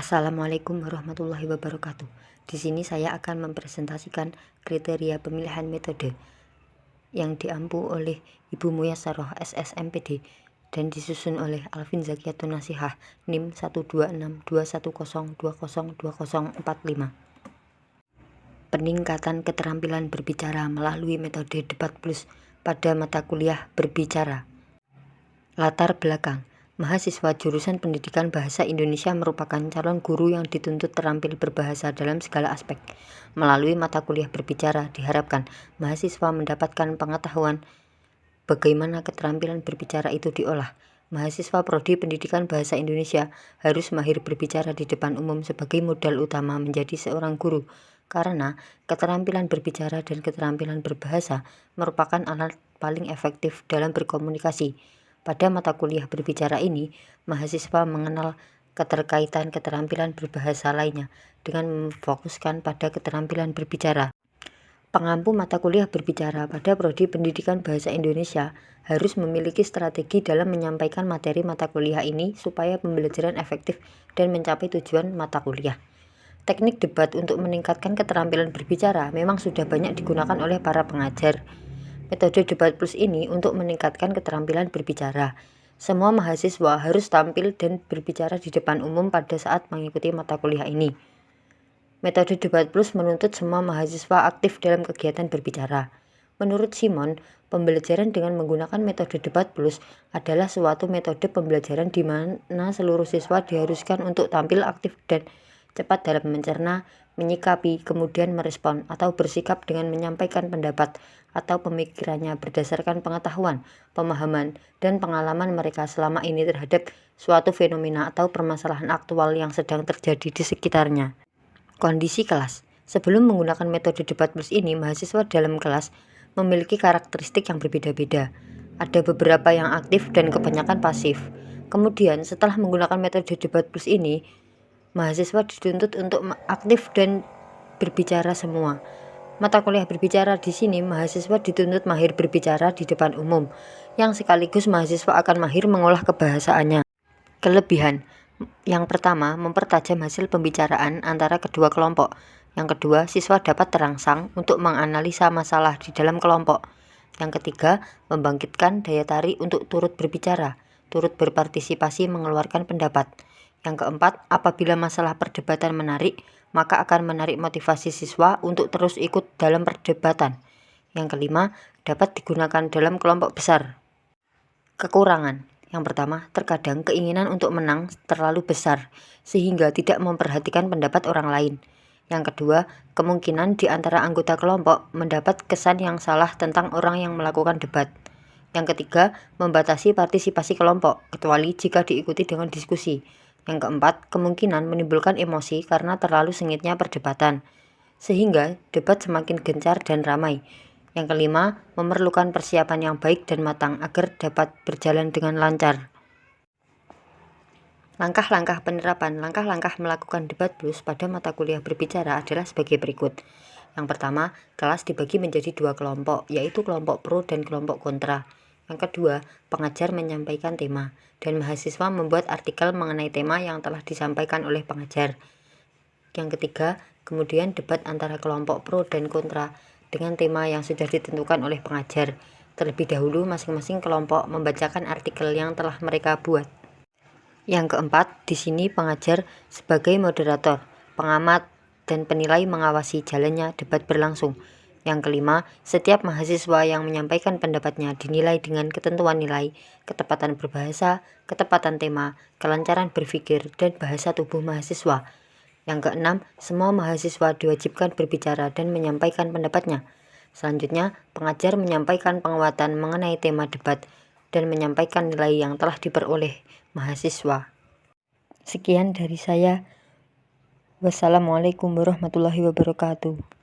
Assalamualaikum warahmatullahi wabarakatuh. Di sini saya akan mempresentasikan kriteria pemilihan metode yang diampu oleh Ibu Muyasaroh SSMPD dan disusun oleh Alvin Zakiyatun Nasihah NIM 1262102020045. Peningkatan keterampilan berbicara melalui metode debat plus pada mata kuliah berbicara. Latar belakang: mahasiswa jurusan Pendidikan Bahasa Indonesia merupakan calon guru yang dituntut terampil berbahasa dalam segala aspek. Melalui mata kuliah berbicara, diharapkan mahasiswa mendapatkan pengetahuan bagaimana keterampilan berbicara itu diolah. Mahasiswa Prodi Pendidikan Bahasa Indonesia harus mahir berbicara di depan umum sebagai modal utama menjadi seorang guru, karena keterampilan berbicara dan keterampilan berbahasa merupakan alat paling efektif dalam berkomunikasi. Pada mata kuliah berbicara ini, mahasiswa mengenal keterkaitan keterampilan berbahasa lainnya dengan memfokuskan pada keterampilan berbicara. Pengampu mata kuliah berbicara pada Prodi Pendidikan Bahasa Indonesia harus memiliki strategi dalam menyampaikan materi mata kuliah ini supaya pembelajaran efektif dan mencapai tujuan mata kuliah. Teknik debat untuk meningkatkan keterampilan berbicara memang sudah banyak digunakan oleh para pengajar. Metode debat plus ini untuk meningkatkan keterampilan berbicara. Semua mahasiswa harus tampil dan berbicara di depan umum pada saat mengikuti mata kuliah ini. Metode debat plus menuntut semua mahasiswa aktif dalam kegiatan berbicara. Menurut Simon, pembelajaran dengan menggunakan metode debat plus adalah suatu metode pembelajaran di mana seluruh siswa diharuskan untuk tampil aktif dan cepat dalam mencerna, menyikapi, kemudian merespon atau bersikap dengan menyampaikan pendapat atau pemikirannya berdasarkan pengetahuan, pemahaman, dan pengalaman mereka selama ini terhadap suatu fenomena atau permasalahan aktual yang sedang terjadi di sekitarnya. Kondisi kelas. Sebelum menggunakan metode debat plus ini, mahasiswa dalam kelas memiliki karakteristik yang berbeda-beda. Ada beberapa yang aktif dan kebanyakan pasif. Kemudian, setelah menggunakan metode debat plus ini, mahasiswa dituntut untuk aktif dan berbicara semua. Mata kuliah berbicara di sini, mahasiswa dituntut mahir berbicara di depan umum, yang sekaligus mahasiswa akan mahir mengolah kebahasaannya. Kelebihan: yang pertama, mempertajam hasil pembicaraan antara kedua kelompok. Yang kedua, siswa dapat terangsang untuk menganalisa masalah di dalam kelompok. Yang ketiga, membangkitkan daya tarik untuk turut berbicara, turut berpartisipasi mengeluarkan pendapat. Yang keempat, apabila masalah perdebatan menarik, maka akan menarik motivasi siswa untuk terus ikut dalam perdebatan. Yang kelima, dapat digunakan dalam kelompok besar. Kekurangan: yang pertama, terkadang keinginan untuk menang terlalu besar sehingga tidak memperhatikan pendapat orang lain. Yang kedua, kemungkinan di antara anggota kelompok mendapat kesan yang salah tentang orang yang melakukan debat. Yang ketiga, membatasi partisipasi kelompok, kecuali jika diikuti dengan diskusi. Yang keempat, kemungkinan menimbulkan emosi karena terlalu sengitnya perdebatan, sehingga debat semakin gencar dan ramai. Yang kelima, memerlukan persiapan yang baik dan matang agar dapat berjalan dengan lancar. Langkah-langkah penerapan. Langkah-langkah melakukan debat plus pada mata kuliah berbicara adalah sebagai berikut. Yang pertama, kelas dibagi menjadi dua kelompok, yaitu kelompok pro dan kelompok kontra. Yang kedua, pengajar menyampaikan tema, dan mahasiswa membuat artikel mengenai tema yang telah disampaikan oleh pengajar. Yang ketiga, kemudian debat antara kelompok pro dan kontra dengan tema yang sudah ditentukan oleh pengajar. Terlebih dahulu, masing-masing kelompok membacakan artikel yang telah mereka buat. Yang keempat, di sini pengajar sebagai moderator, pengamat, dan penilai mengawasi jalannya debat berlangsung. Yang kelima, setiap mahasiswa yang menyampaikan pendapatnya dinilai dengan ketentuan nilai, ketepatan berbahasa, ketepatan tema, kelancaran berpikir, dan bahasa tubuh mahasiswa. Yang keenam, semua mahasiswa diwajibkan berbicara dan menyampaikan pendapatnya. Selanjutnya, pengajar menyampaikan penguatan mengenai tema debat dan menyampaikan nilai yang telah diperoleh mahasiswa. Sekian dari saya. Wassalamualaikum warahmatullahi wabarakatuh.